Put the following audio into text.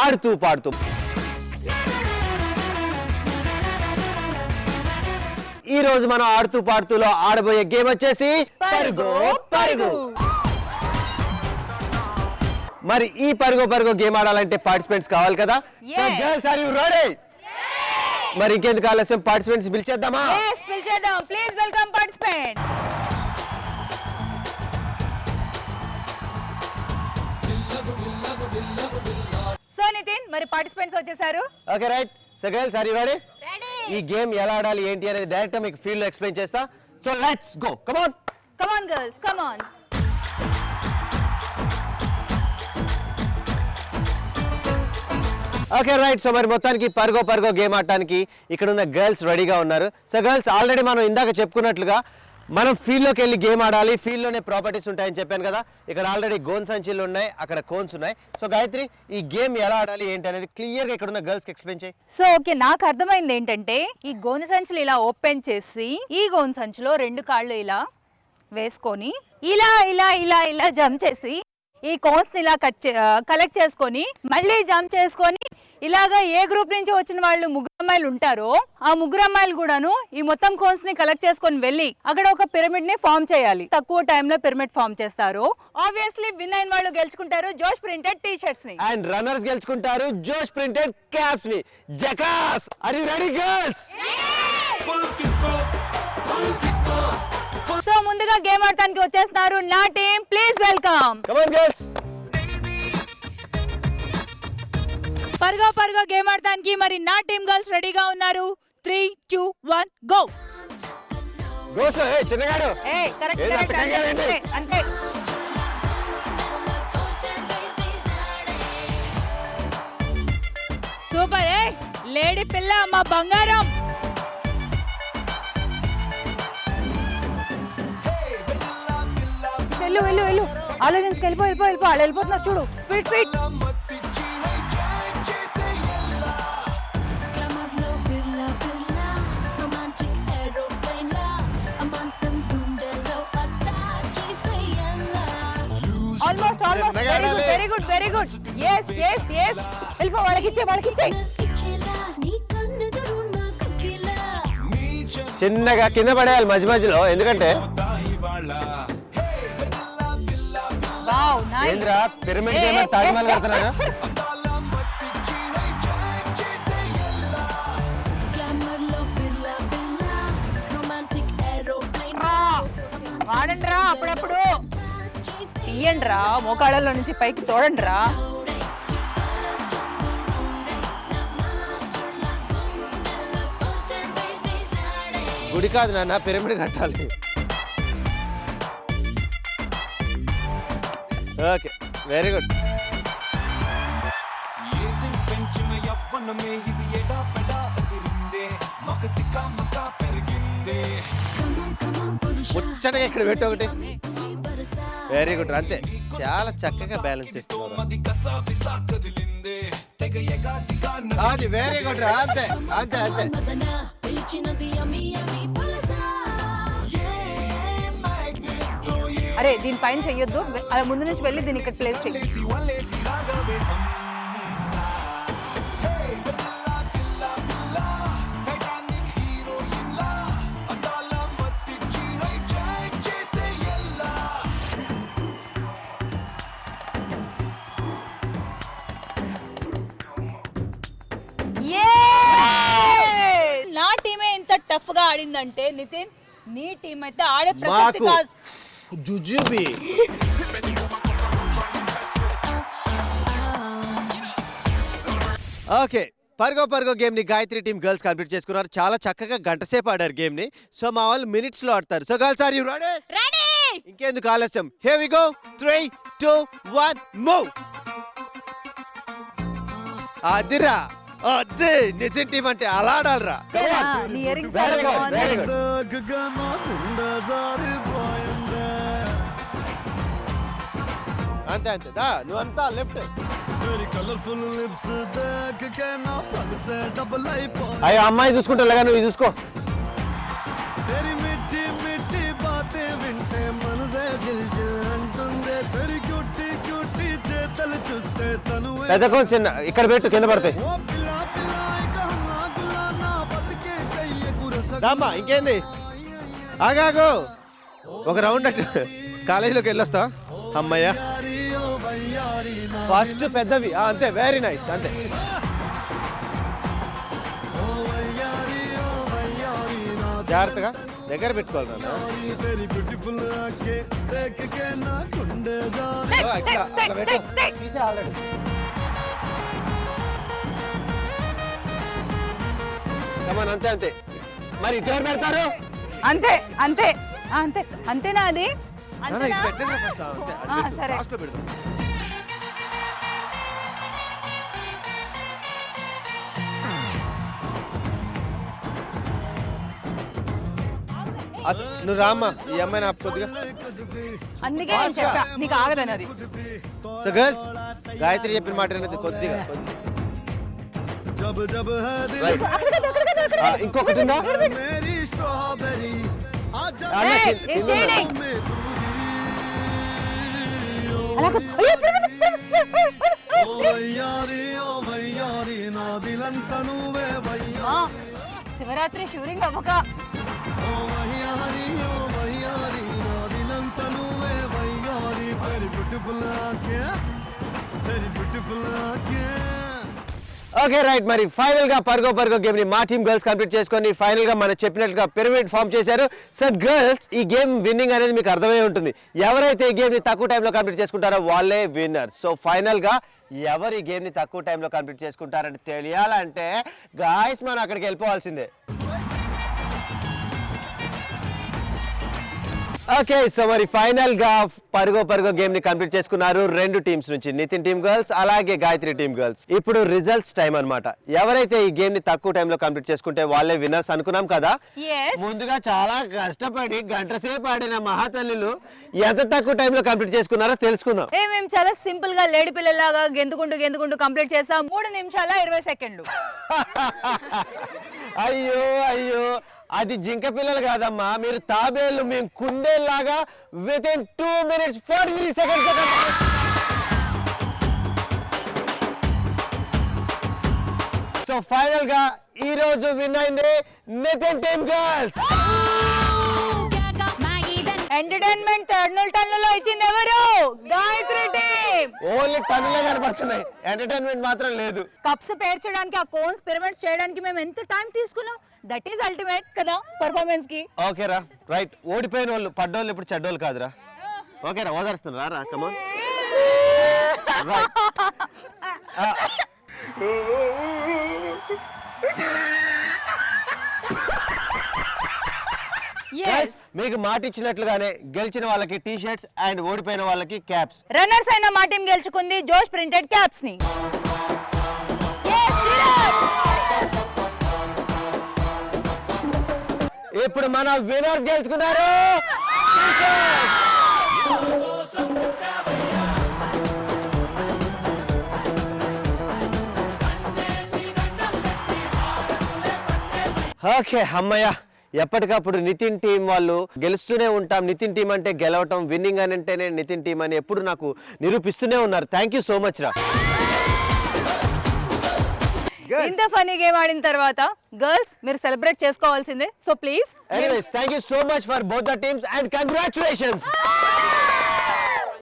ఆడుతూ పాడుతూ. ఈ రోజు మనం ఆడుతూ పాడుతూలో ఆడబోయే గేమ్ వచ్చేసి పరుగు పరుగు. మరి ఈ పరుగు గేమ్ ఆడాలంటే పార్టిసిపెంట్స్ కావాలి కదా. Girls are you ready? మరి ఇంకెందుకు ఆలస్యం, పార్టిసిపెంట్స్ పిలిచేద్దామా? yes పిలిచేద్దాం. Please welcome participant. So Nitin, మరి పార్టిసిపెంట్స్ వచ్చేసారు. Okay right. So girls are you ready? Ready. ఈ గేమ్ ఎలా ఆడాలి ఏంటి అనేది డైరెక్ట్ మీకు ఫీల్డ్ లో ఎక్స్ప్లెయిన్ చేస్తా. So let's go. Come on come on girls, come on. Okay right. So మరి మొత్తానికి పరుగో గేమ్ ఆడటానికి ఇక్కడ ఉన్న గర్ల్స్ రెడీగా ఉన్నారు. సో గర్ల్స్, ఆల్రెడీ మనం ఇందాక చెప్పుకున్నట్లుగా మనం ఫీల్డ్లోకి వెళ్ళి గేమ్ ఆడాలి. ఫీల్డ్లోనే ప్రాపర్టీస్ ఉంటాయని చెప్పాను కదా. ఇక్కడ ఆల్రెడీ గోన్ సంచులు ఉన్నాయి, అక్కడ కోన్స్ ఉన్నాయి. సో గాయత్రి, ఈ గేమ్ ఎలా ఆడాలి ఏంటి అనేది క్లియర్గా ఇక్కడ ఉన్న గర్ల్స్కి ఎక్స్ప్లెయిన్ చేయి. సో ఓకే, నాకు అర్థమైంది ఏంటంటే ఈ గోను సంచులు ఇలా ఓపెన్ చేసి ఈ గోను సంచులో రెండు కాళ్ళు ఇలా వేసుకొని ఇలా ఇలా ఇలా ఇలా జంప్ చేసి ఈ కోన్స్ ని ఇలా కలెక్ట్ చేసుకొని మళ్ళీ జంప్ చేసుకొని ఇలాగా ఏ గ్రూప్ నుంచి వచ్చిన వాళ్ళు ముగ్గురు అమ్మాయిలు ఉంటారో ఆ ముగ్గురు అమ్మాయిలు కూడాను ఈ మొత్తం కోన్స్ ని కలెక్ట్ చేసుకొని వెళ్ళి అక్కడ ఒక పిరమిడ్ ని ఫామ్ చేయాలి. తక్కువ టైంలో పిరమిడ్ ఫామ్ చేస్తారు. ఆబ్వియస్లీ విన్ అయిన వాళ్ళు గెలుచుకుంటారు జోష్ ప్రింటెడ్ టీ షర్ట్స్ ని, అండ్ రన్నర్స్ గెలుచుకుంటారు జోష్ ప్రింటెడ్ క్యాప్స్ ని. జకాస్, are you ready girls? So ముందుగా గేమ్ ఆడటానికి వచ్చేస్తున్నారు నా team. Please welcome. Come on girls. పరుగో గేమ్ ఆడటానికి మరి నా టీం గర్ల్స్ రెడీగా ఉన్నారు. 3, 2, 1 గో. Go so. ఏ చిన్నగాడు, ఏయ్ కరెక్ట్ అంతే. సూపర్. ఏ లేడీ పిల్ల మా బంగారం. వెళ్ళు ఆలోచించుకు వెళ్ళిపో వాళ్ళు వెళ్ళిపోతున్నారు చూడు. Speed. Almost very good. yes వెళ్ళిపో. వాళ్ళకిచ్చే చిన్నగా కింద పడేయాలి మధ్యలో, ఎందుకంటే ఏంద్రా పిరమిడ్ గేమ్ తాజ్మహల్ కడుతున్నారా? వాడండి రా, అప్పుడప్పుడు తీయండి రా, మోకాళ్ళలో నుంచి పైకి తోడండి రా. గుడి కాదు నాన్న, పిరమిడ్ కట్టాలి. Okay, very good. ముచ్చటగా ఇక్కడ పెట్టి ఒకటి. Very good. అంతే, చాలా చక్కగా బ్యాలెన్స్ చేస్తున్నారు. అది వెరీ గుడ్ రా. అంతే. అరే దీనిపైన చెయ్యొద్దు, అలా ముందు నుంచి వెళ్ళి దీన్ని ఇక్కడ ప్లేస్ చెయ్యి. నా టీమే ఇంత టఫ్ గా ఆడిందంటే నితిన్, నీ టీం అయితే ఆడే ప్రసక్తి కాదు. జుజుబి. ఓకే, పరుగో గేమ్ ని గాయత్రి టీం గర్ల్స్ కంప్లీట్ చేసుకున్నారు. చాలా చక్కగా గంట సేపు ఆడారు గేమ్ ని. సో మా వాళ్ళు మినిట్స్ లో ఆడతారు. So girls are you ready? Ready. ఇంకెందుకు ఆలస్యం, హియర్ వి గో. 3, 2, 1 మూవ్. అదిరా, అదే నితిన్ టీం అంటే అలా ఆడాలరా. అంతే దా, నువ్వంతా లెఫ్ట్. అయ్యో అమ్మాయి చూసుకుంటా, నువ్వు చూసుకో. చూస్తే తను పెద్ద కోన్స్ చిన్న ఇక్కడ పెట్టు, కింద పడతాయి. రామ్మా ఇంకేంది, ఆగాగు ఒక రౌండ్ అట్టు కాలేజీలోకి వెళ్ళొస్తా. అమ్మయ్య ఫస్ట్ పెద్దవి అంతే, వెరీ నైస్ అంతే. జాగ్రత్తగా దగ్గర పెట్టుకోవాలి నాన్న. అట్లా పెట్టు, తీసే ఆల్రెడీ. కమాన్ అంతే అంతే. మరి ఇటు ఎవరు పెడతారు? అంతే అంతే అంతే అంతేనా? అది నాన్న, ఇది పెట్టండి first. అంతే, అది పెట్టు. సరే. లాస్ట్లో పెడదాం. నువ్వు రామ్మా, ఈ అమ్మాయి నా కొద్దిగా. అందుకే నేను చెప్పా నీకు ఆగదని. అది సో గర్ల్స్, గాయత్రి చెప్పిన మాట అనేది కొద్దిగా. Right. ఇంకొకటి ఉందా? శివరాత్రి షూరింగ్ అవ్వక. ఓకే రైట్, మరి ఫైనల్ గా పర్గో గేమ్ ని మా టీమ్ గర్ల్స్ కంప్లీట్ చేసుకొని ఫైనల్ గా మనం చెప్పినట్లుగా పిరమిడ్ ఫామ్ చేశారు. సో గర్ల్స్, ఈ గేమ్ విన్నింగ్ అనేది మీకు అర్థమై ఉంటుంది. ఎవరైతే ఈ గేమ్ ని తక్కువ టైంలో కంప్లీట్ చేసుకుంటారో వాళ్ళే విన్నర్. సో ఫైనల్ గా ఎవరు ఈ గేమ్ ని తక్కువ టైంలో కంప్లీట్ చేసుకుంటారని తెలియాలంటే గాయ్స్ మనం అక్కడికి వెళ్ళిపోవాల్సిందే. ఓకే, సో మరి ఫైనల్ గా పర్గో గేమ్ ని కంప్లీట్ చేసుకున్నారు రెండు టీమ్స్ నుంచి, నితిన్ టీమ్ గర్ల్స్ అలాగే గాయత్రి టీమ్ గర్ల్స్. ఇప్పుడు రిజల్ట్స్ టైం అన్నమాట. ఎవరైతే ఈ గేమ్ ని తక్కువ టైంలో కంప్లీట్ చేసుకుంటే వాళ్ళే విన్నర్స్ అనుకున్నాం కదా. ముందుగా చాలా కష్టపడి గంట సేపు ఆడిన మహాతల్లులు ఎంత తక్కువ టైంలో కంప్లీట్ చేసుకున్నారో తెలుసుకుందాం. మేము చాలా సింపుల్ గా లేడీ పిల్లలాగా గెంతుకుంటూ కంప్లీట్ చేస్తాం. 3 నిమిషాల 20 సెకండ్లు. అయ్యో అది జింక పిల్లలు కాదమ్మా, మీరు తాబేళ్ళు, మేము కుందేల్లాగా within 2 minutes 43 seconds. So final గా ఈ రోజు విన్ అయింది నితిన్ టీమ్ గర్ల్స్. ఎంటర్టైన్మెంట్ టన్నులో ఇచ్చింది ఎవరు? గాయత్రి టీమ్. ఓన్లీ టన్నులే కనపడుతున్నాయి, ఎంటర్టైన్మెంట్ మాత్రం లేదు. కప్స్ పేర్చడానికి, ఆ కోన్స్ పిరమిడ్స్ చేయడానికి మేము ఎంత టైం తీసుకున్నాం. దట్ ఈస్ అల్టిమేట్ కదా పర్ఫార్మెన్స్ కి. ఓకే రా, రైట్. ఓడిపోయిన వాళ్ళు పడ్డోళ్ళు ఇప్పుడు చెడ్డోళ్ళు కాదురా. ఓకేరా, ఓదారుస్తున్నా రా, కమాన్. మీకు మాట ఇచ్చినట్లుగానే గెలిచిన వాళ్ళకి టీ షర్ట్స్ అండ్ ఓడిపోయిన వాళ్ళకి క్యాప్స్. రన్నర్స్ అయిన మా టీం గెలుచుకుంది జోష్ ప్రింటెడ్ క్యాప్స్ ని. ఇప్పుడు మన విన్నర్స్ గెలుచుకున్నారు. ఓకే, అమ్మయ్య. ఎప్పటికప్పుడు నితిన్ టీం వాళ్ళు గెలుస్తూనే ఉంటాం. నితిన్ టీం అంటే గెలవటం, విన్నింగ్ అని అంటేనే నితిన్ టీం అని ఎప్పుడు నాకు నిరూపిస్తూనే ఉన్నారు. థ్యాంక్ యూ సో మచ్ రా. ఇంత ఫన్నీ గేమ్ ఆడిన తర్వాత గర్ల్స్ మీరు సెలబ్రేట్ చేసుకోవాల్సిందే. So please. Anyways, thank you so much for both the teams and congratulations.